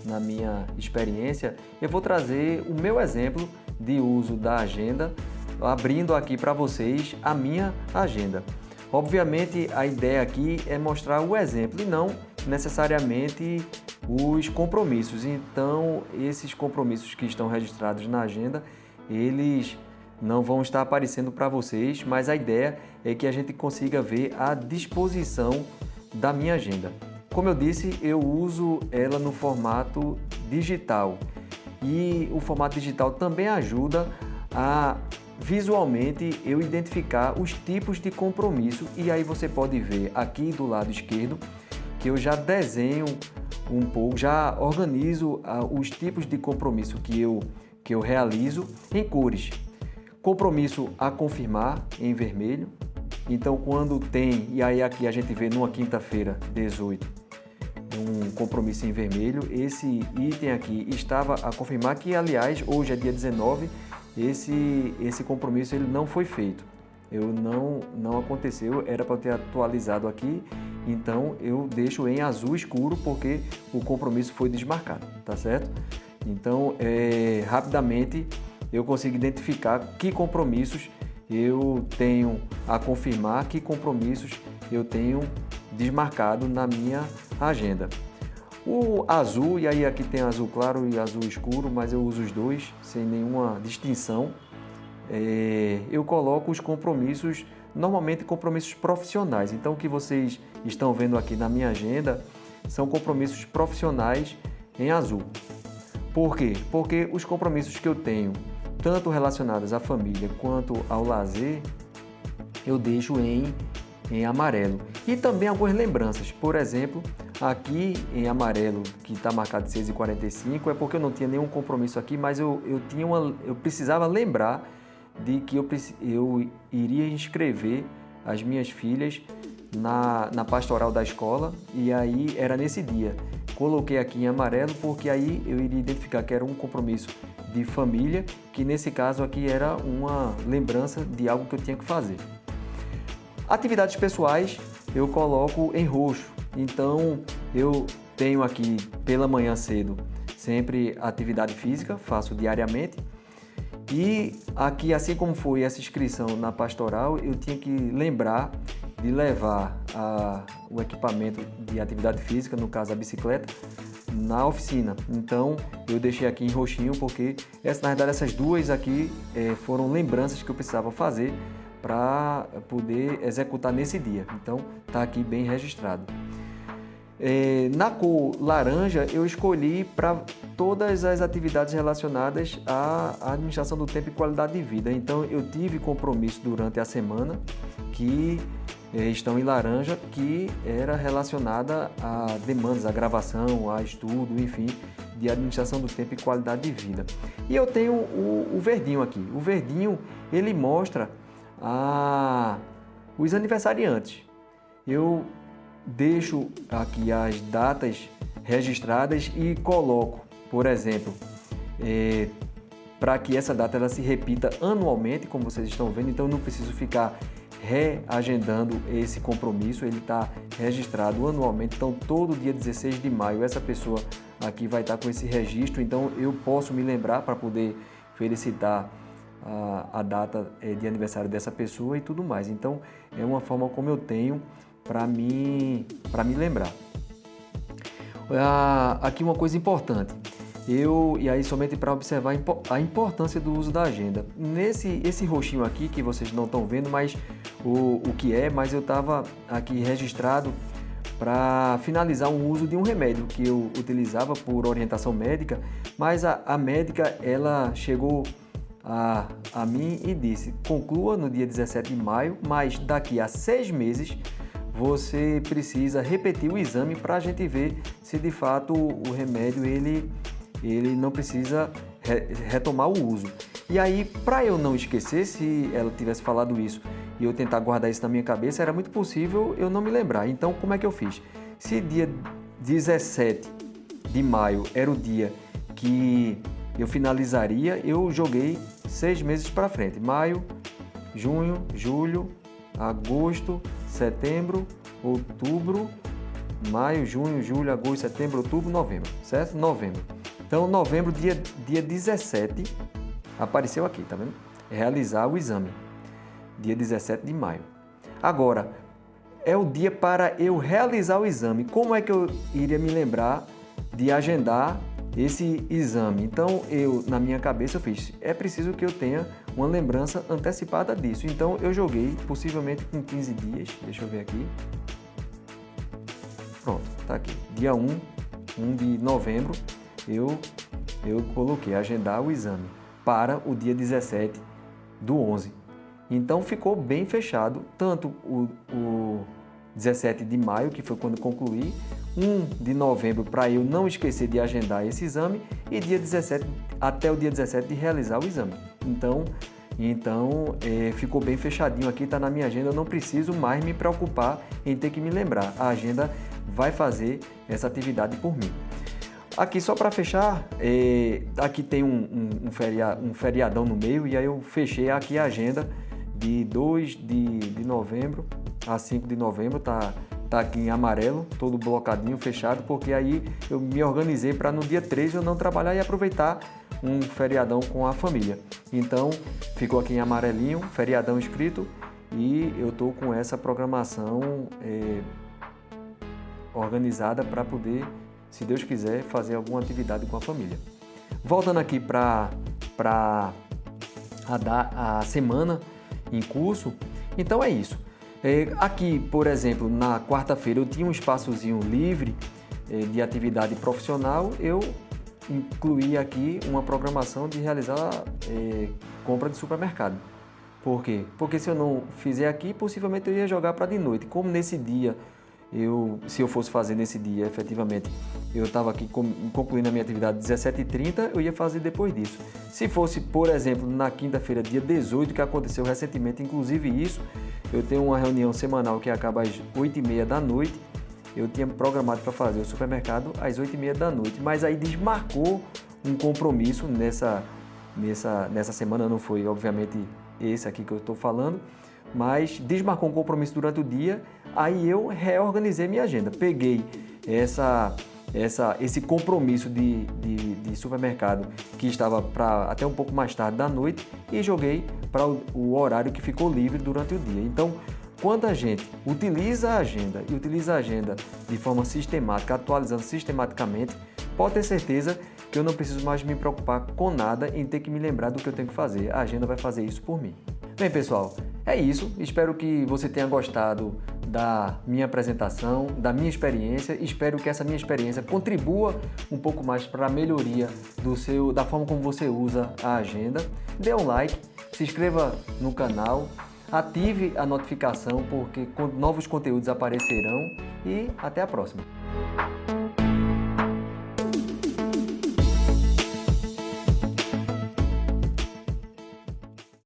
Na minha experiência, eu vou trazer o meu exemplo de uso da agenda, abrindo aqui para vocês a minha agenda. Obviamente, a ideia aqui é mostrar o exemplo e não necessariamente os compromissos. Então, esses compromissos que estão registrados na agenda, eles não vão estar aparecendo para vocês, mas a ideia é que a gente consiga ver a disposição da minha agenda. Como eu disse, eu uso ela no formato digital e o formato digital também ajuda a visualmente eu identificar os tipos de compromisso, e aí você pode ver aqui do lado esquerdo que eu já desenho um pouco, já organizo os tipos de compromisso que eu realizo em cores. Compromisso a confirmar em vermelho. Então, quando tem, e aí aqui a gente vê numa quinta-feira, 18, um compromisso em vermelho, esse item aqui estava a confirmar que, aliás, hoje é dia 19, esse compromisso ele não foi feito. Não aconteceu, era para ter atualizado aqui, então eu deixo em azul escuro porque o compromisso foi desmarcado, tá certo? Então, rapidamente eu consigo identificar que compromissos eu tenho a confirmar, que compromissos eu tenho desmarcado na minha agenda. O azul, e aí aqui tem azul claro e azul escuro, mas eu uso os dois sem nenhuma distinção. Eu coloco os compromissos, normalmente compromissos profissionais. Então o que vocês estão vendo aqui na minha agenda são compromissos profissionais em azul. Por quê? Porque os compromissos que eu tenho, tanto relacionados à família quanto ao lazer, eu deixo em amarelo. E também algumas lembranças, por exemplo, aqui em amarelo, que está marcado de 6h45, é porque eu não tinha nenhum compromisso aqui, mas eu precisava lembrar de que eu iria inscrever as minhas filhas na pastoral da escola, e aí era nesse dia. Coloquei aqui em amarelo porque aí eu iria identificar que era um compromisso de família, que nesse caso aqui era uma lembrança de algo que eu tinha que fazer. Atividades pessoais eu coloco em roxo, então eu tenho aqui pela manhã cedo sempre atividade física, faço diariamente, e aqui, assim como foi essa inscrição na pastoral, eu tinha que lembrar de levar o equipamento de atividade física, no caso a bicicleta, na oficina. Então eu deixei aqui em roxinho porque na verdade essas duas aqui foram lembranças que eu precisava fazer para poder executar nesse dia. Então está aqui bem registrado. Na cor laranja eu escolhi para todas as atividades relacionadas à administração do tempo e qualidade de vida. Então eu tive compromisso durante a semana que estão em laranja, que era relacionada a demandas, a gravação, a estudo, enfim, de administração do tempo e qualidade de vida. E eu tenho o verdinho aqui. O verdinho ele mostra os aniversariantes. Eu deixo aqui as datas registradas e coloco, por exemplo, para que essa data ela se repita anualmente, como vocês estão vendo, então eu não preciso ficar reagendando esse compromisso, ele está registrado anualmente, então todo dia 16 de maio essa pessoa aqui vai estar com esse registro, então eu posso me lembrar para poder felicitar a data de aniversário dessa pessoa e tudo mais. Então é uma forma como eu tenho para me lembrar. Aqui uma coisa importante, e aí somente para observar a importância do uso da agenda. Esse roxinho aqui que vocês não estão vendo, mas mas eu estava aqui registrado para finalizar um uso de um remédio que eu utilizava por orientação médica, mas a médica ela chegou a mim e disse: conclua no dia 17 de maio, mas daqui a 6 meses você precisa repetir o exame para a gente ver se de fato o remédio ele não precisa retomar o uso. E aí, para eu não esquecer, se ela tivesse falado isso e eu tentar guardar isso na minha cabeça, era muito possível eu não me lembrar. Então, como é que eu fiz? Se dia 17 de maio era o dia que eu finalizaria, eu joguei 6 meses para frente. Maio, junho, julho, agosto, setembro, outubro, maio, junho, julho, agosto, setembro, outubro, novembro, certo? Novembro. Então, novembro, dia 17, apareceu aqui, tá vendo? Realizar o exame, dia 17 de maio. Agora, é o dia para eu realizar o exame. Como é que eu iria me lembrar de agendar esse exame? Então, na minha cabeça, eu fiz, é preciso que eu tenha uma lembrança antecipada disso. Então, eu joguei, possivelmente com 15 dias, deixa eu ver aqui. Pronto, tá aqui, dia 1 de novembro, eu coloquei agendar o exame para o dia 17 do 11. Então ficou bem fechado, tanto o 17 de maio, que foi quando concluí, 1 de novembro para eu não esquecer de agendar esse exame e dia 17, até o dia 17 de realizar o exame. Então ficou bem fechadinho aqui, está na minha agenda, eu não preciso mais me preocupar em ter que me lembrar. A agenda vai fazer essa atividade por mim. Aqui só para fechar, aqui tem um feriadão no meio e aí eu fechei aqui a agenda de 2 de novembro a 5 de novembro, tá aqui em amarelo, todo blocadinho, fechado, porque aí eu me organizei para no dia 3 eu não trabalhar e aproveitar um feriadão com a família. Então ficou aqui em amarelinho, feriadão escrito, e eu estou com essa programação organizada para poder, se Deus quiser, fazer alguma atividade com a família. Voltando aqui para a semana em curso, então é isso. Aqui, por exemplo, na quarta-feira eu tinha um espaçozinho livre de atividade profissional, eu incluí aqui uma programação de realizar compra de supermercado. Por quê? Porque se eu não fizer aqui, possivelmente eu ia jogar para de noite. Como nesse dia, se eu fosse fazer nesse dia, efetivamente, eu estava aqui concluindo a minha atividade às 17h30, eu ia fazer depois disso. Se fosse, por exemplo, na quinta-feira, dia 18, que aconteceu recentemente, inclusive isso, eu tenho uma reunião semanal que acaba às 8h30 da noite, eu tinha programado para fazer o supermercado às 8h30 da noite, mas aí desmarcou um compromisso nessa semana, não foi, obviamente, esse aqui que eu estou falando, mas desmarcou um compromisso durante o dia, aí eu reorganizei minha agenda, peguei esse compromisso de supermercado que estava para até um pouco mais tarde da noite e joguei para o horário que ficou livre durante o dia. Então, quando a gente utiliza a agenda e utiliza a agenda de forma sistemática, atualizando sistematicamente, pode ter certeza que eu não preciso mais me preocupar com nada em ter que me lembrar do que eu tenho que fazer. A agenda vai fazer isso por mim. Bem, pessoal, é isso. Espero que você tenha gostado da minha apresentação, da minha experiência. Espero que essa minha experiência contribua um pouco mais para a melhoria da forma como você usa a agenda. Dê um like, se inscreva no canal, ative a notificação porque novos conteúdos aparecerão e até a próxima.